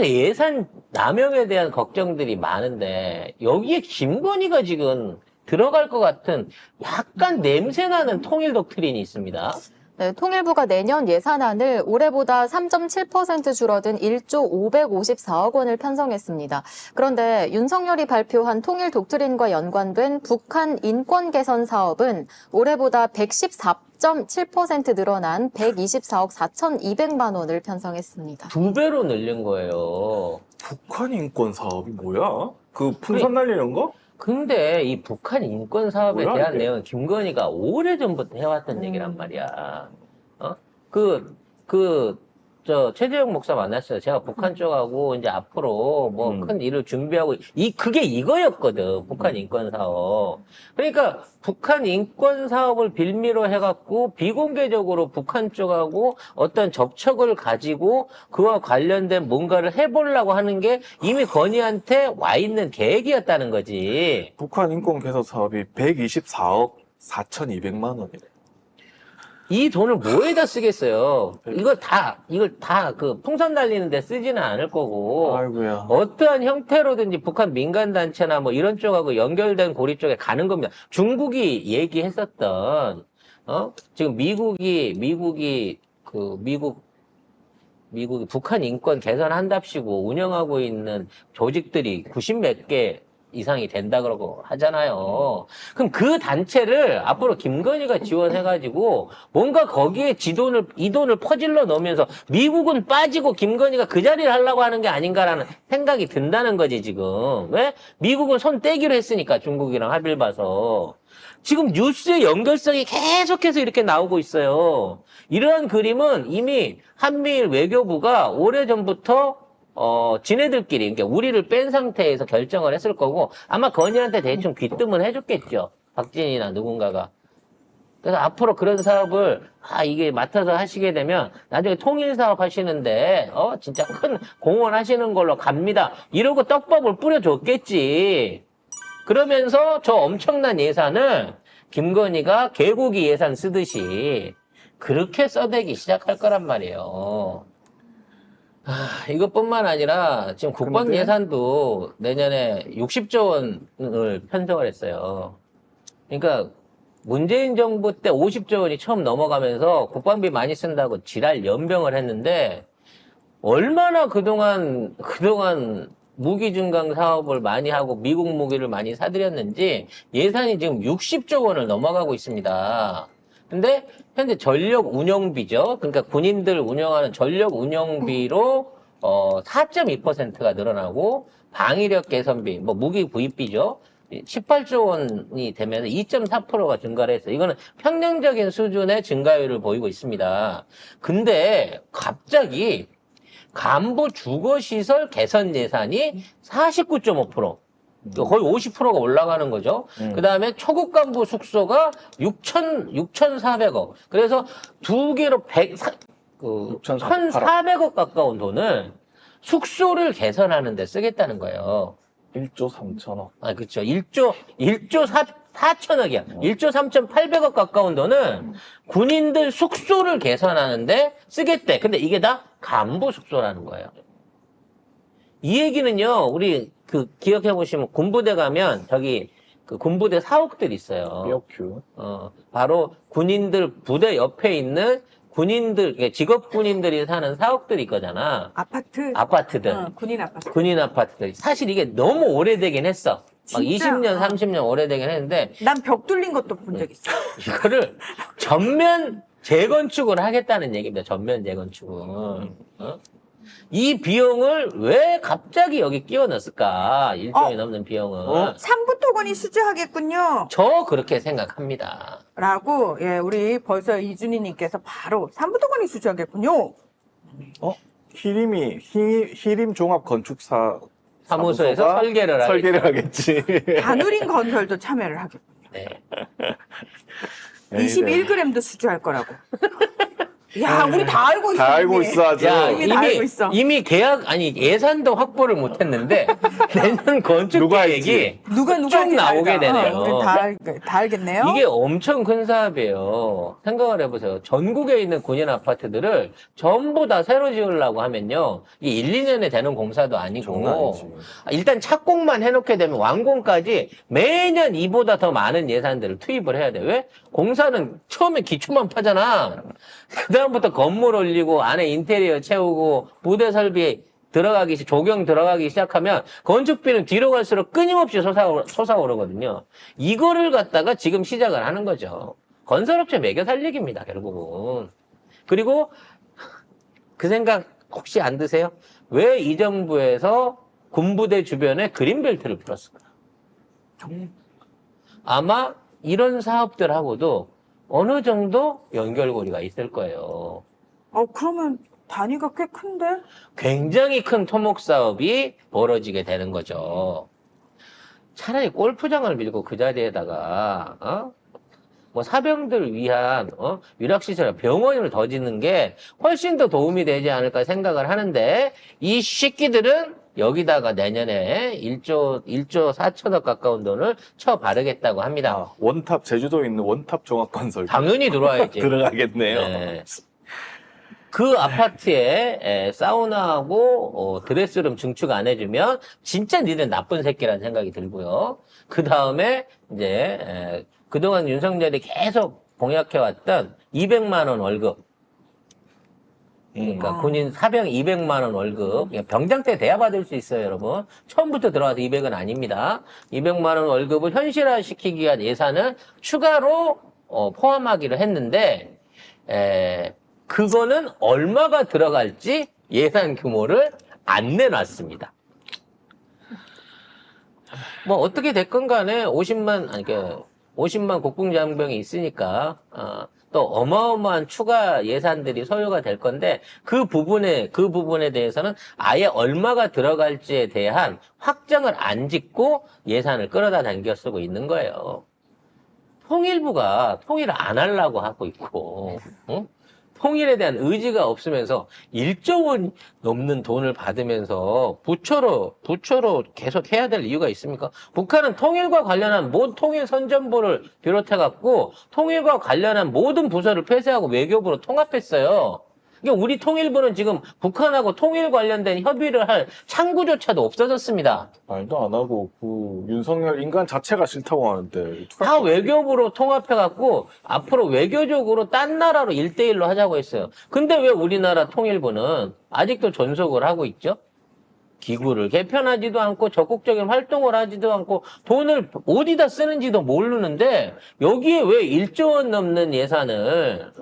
그래서 예산 남용에 대한 걱정들이 많은데 여기에 김건희가 지금 들어갈 것 같은 약간 냄새나는 통일 독트린이 있습니다. 네, 통일부가 내년 예산안을 올해보다 3.7% 줄어든 1조 554억 원을 편성했습니다. 그런데 윤석열이 발표한 통일 독트린과 연관된 북한 인권 개선 사업은 올해보다 114.7% 늘어난 124억 4,200만 원을 편성했습니다. 2배로 늘린 거예요. 북한 인권 사업이 뭐야? 그 풍선 날리는 거? 근데 이 북한 인권 사업에 뭐야, 대한 이게? 내용은 김건희가 오래전부터 해왔던 얘기란 말이야. 최재형 목사 만났어요. 제가 북한 쪽하고 이제 앞으로 뭐 큰 일을 준비하고, 그게 이거였거든. 북한 인권 사업. 그러니까 북한 인권 사업을 빌미로 해갖고 비공개적으로 북한 쪽하고 어떤 접촉을 가지고 그와 관련된 뭔가를 해보려고 하는 게 이미 건희한테 와 있는 계획이었다는 거지. 북한 인권 개선 사업이 124억 4,200만 원이래. 이 돈을 뭐에다 쓰겠어요? 이걸 다 그 풍선 날리는 데 쓰지는 않을 거고. 아이고야. 어떠한 형태로든지 북한 민간단체나 뭐 이런 쪽하고 연결된 고리 쪽에 가는 겁니다. 중국이 얘기했었던, 지금 미국이 북한 인권 개선한답시고 운영하고 있는 조직들이 90몇 개 이상이 된다 그러고 하잖아요. 그럼 그 단체를 앞으로 김건희가 지원해가지고 뭔가 거기에 이 돈을 퍼질러 넣으면서 미국은 빠지고 김건희가 그 자리를 하려고 하는 게 아닌가라는 생각이 든다는 거지, 지금. 왜? 미국은 손 떼기로 했으니까 중국이랑 합의를 봐서. 지금 뉴스의 연결성이 계속해서 이렇게 나오고 있어요. 이러한 그림은 이미 한미일 외교부가 오래전부터 지네들끼리, 그러니까 우리를 뺀 상태에서 결정을 했을 거고, 아마 건희한테 대충 귀뜸을 해줬겠죠. 박진이나 누군가가. 그래서 앞으로 그런 사업을, 이게 맡아서 하시게 되면, 나중에 통일 사업 하시는데, 진짜 큰 공헌 하시는 걸로 갑니다. 이러고 떡밥을 뿌려줬겠지. 그러면서 저 엄청난 예산을 김건희가 개고기 예산 쓰듯이 그렇게 써대기 시작할 거란 말이에요. 이것뿐만 아니라 지금 국방 근데? 예산도 내년에 60조 원을 편성을 했어요. 그러니까 문재인 정부 때 50조 원이 처음 넘어가면서 국방비 많이 쓴다고 지랄 연병을 했는데 얼마나 그동안 무기 증강 사업을 많이 하고 미국 무기를 많이 사들였는지 예산이 지금 60조 원을 넘어가고 있습니다. 근데 현재 전력 운영비죠. 그러니까 군인들 운영하는 전력 운영비로 4.2%가 늘어나고 방위력 개선비, 뭐 무기 구입비죠. 18조 원이 되면서 2.4%가 증가를 했어요. 이거는 평년적인 수준의 증가율을 보이고 있습니다. 근데 갑자기 간부 주거시설 개선 예산이 49.5%. 거의 50%가 올라가는 거죠. 그 다음에 초급 간부 숙소가 6,400억. 그래서 두 개로 1,400억 가까운 돈을 숙소를 개선하는 데 쓰겠다는 거예요. 1조 3천억. 그렇죠. 1조 4천억이야. 1조 3,800억 가까운 돈은 군인들 숙소를 개선하는데 쓰겠대. 근데 이게 다 간부 숙소라는 거예요. 이 얘기는요, 우리 기억해 보시면 군부대 가면 저기 군부대 사옥들 있어요. 뼈큐. 바로 군인들 부대 옆에 있는 군인들, 직업 군인들이 사는 사옥들이 있거잖아. 아파트들. 군인 아파트. 군인 아파트들. 사실 이게 너무 오래되긴 했어. 막 진짜? 20년, 30년 오래되긴 했는데, 난 벽 뚫린 것도 본 적 있어. 이거를 전면 재건축을 하겠다는 얘기입니다. 전면 재건축을. 이 비용을 왜 갑자기 여기 끼워 넣었을까? 1조이 넘는 비용을. 삼부토건이 수주하겠군요. 저 그렇게 생각합니다. 라고, 우리 벌써 이준희님께서 바로 삼부토건이 수주하겠군요. 히림 종합 건축사 사무소에서 설계를 하겠지. 다누린 건설도 참여를 하겠군요. 네. 21g도 수주할 거라고. 야, 우리 다 알고 있어. 다 알고 이미. 있어, 아주. 야, 이미 다 알고 있어. 이미 계약, 아니, 예산도 확보를 못 했는데, 내년 건축 누가 계획이 누가 쭉 할지 나오게 알다. 되네요. 우리 다 알겠네요. 이게 엄청 큰 사업이에요. 생각을 해보세요. 전국에 있는 군인 아파트들을 전부 다 새로 지으려고 하면요. 이게 1, 2년에 되는 공사도 장난 아니고, 아니지. 일단 착공만 해놓게 되면 완공까지 매년 이보다 더 많은 예산들을 투입을 해야 돼. 왜? 공사는 처음에 기초만 파잖아. 그다음부터 건물 올리고 안에 인테리어 채우고 부대 설비 조경 들어가기 시작하면 건축비는 뒤로 갈수록 끊임없이 솟아오르거든요. 이거를 갖다가 지금 시작을 하는 거죠. 건설업체 매겨 살리기입니다, 결국은. 그리고 그 생각 혹시 안 드세요? 왜 이 정부에서 군부대 주변에 그린벨트를 풀었을까? 아마 이런 사업들하고도 어느 정도 연결고리가 있을 거예요. 그러면 단위가 꽤 큰데? 굉장히 큰 토목 사업이 벌어지게 되는 거죠. 차라리 골프장을 밀고 그 자리에다가 뭐 사병들 위한 유락시설 병원을 더 짓는 게 훨씬 더 도움이 되지 않을까 생각을 하는데 이 새끼들은 여기다가 내년에 1조 4천억 가까운 돈을 쳐 바르겠다고 합니다. 원탑, 제주도에 있는 원탑 종합건설. 당연히 들어와야지. 들어가겠네요. 네. 그 아파트에 사우나하고 드레스룸 증축 안 해주면 진짜 니는 나쁜 새끼라는 생각이 들고요. 그 다음에 이제 그동안 윤석열이 계속 공약해왔던 200만 원 월급. 그러니까 군인 사병 200만 원 월급. 병장 때 돼야 받을 수 있어요, 여러분. 처음부터 들어와서 200은 아닙니다. 200만 원 월급을 현실화시키기 위한 예산을 추가로 포함하기로 했는데 그거는 얼마가 들어갈지 예산 규모를 안 내놨습니다. 뭐 어떻게 됐건 간에 50만 국궁장병이 있으니까 또 어마어마한 추가 예산들이 소요가 될 건데 그 부분에 대해서는 아예 얼마가 들어갈지에 대한 확정을 안 짓고 예산을 끌어다 당겨 쓰고 있는 거예요. 통일부가 통일을 안 하려고 하고 있고 통일에 대한 의지가 없으면서 1조 원 넘는 돈을 받으면서 부처로 계속 해야 될 이유가 있습니까? 북한은 통일과 관련한 통일 선전부를 비롯해갖고 통일과 관련한 모든 부서를 폐쇄하고 외교부로 통합했어요. 그러니까 우리 통일부는 지금 북한하고 통일 관련된 협의를 할 창구조차도 없어졌습니다. 말도 안 하고 그 윤석열 인간 자체가 싫다고 하는데 다 외교부로 통합해갖고 앞으로 외교적으로 딴 나라로 1대1로 하자고 했어요. 근데 왜 우리나라 통일부는 아직도 전속을 하고 있죠? 기구를 개편하지도 않고 적극적인 활동을 하지도 않고 돈을 어디다 쓰는지도 모르는데 여기에 왜 1조 원 넘는 예산을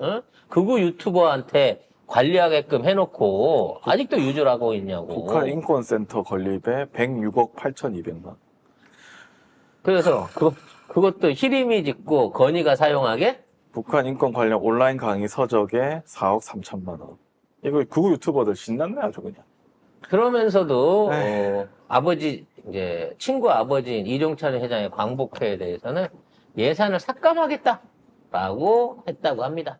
극우 유튜버한테 관리하게끔 해놓고 아직도 유지를 하고 있냐고. 북한 인권센터 건립에 106억 8,200만. 그래서 그것도 히림이 짓고 건의가 사용하게? 북한 인권 관련 온라인 강의 서적에 4억 3천만 원. 이거 극우 유튜버들 신났네 아주 그냥. 그러면서도 친구 아버지인 이종찬 회장의 광복회에 대해서는 예산을 삭감하겠다라고 했다고 합니다.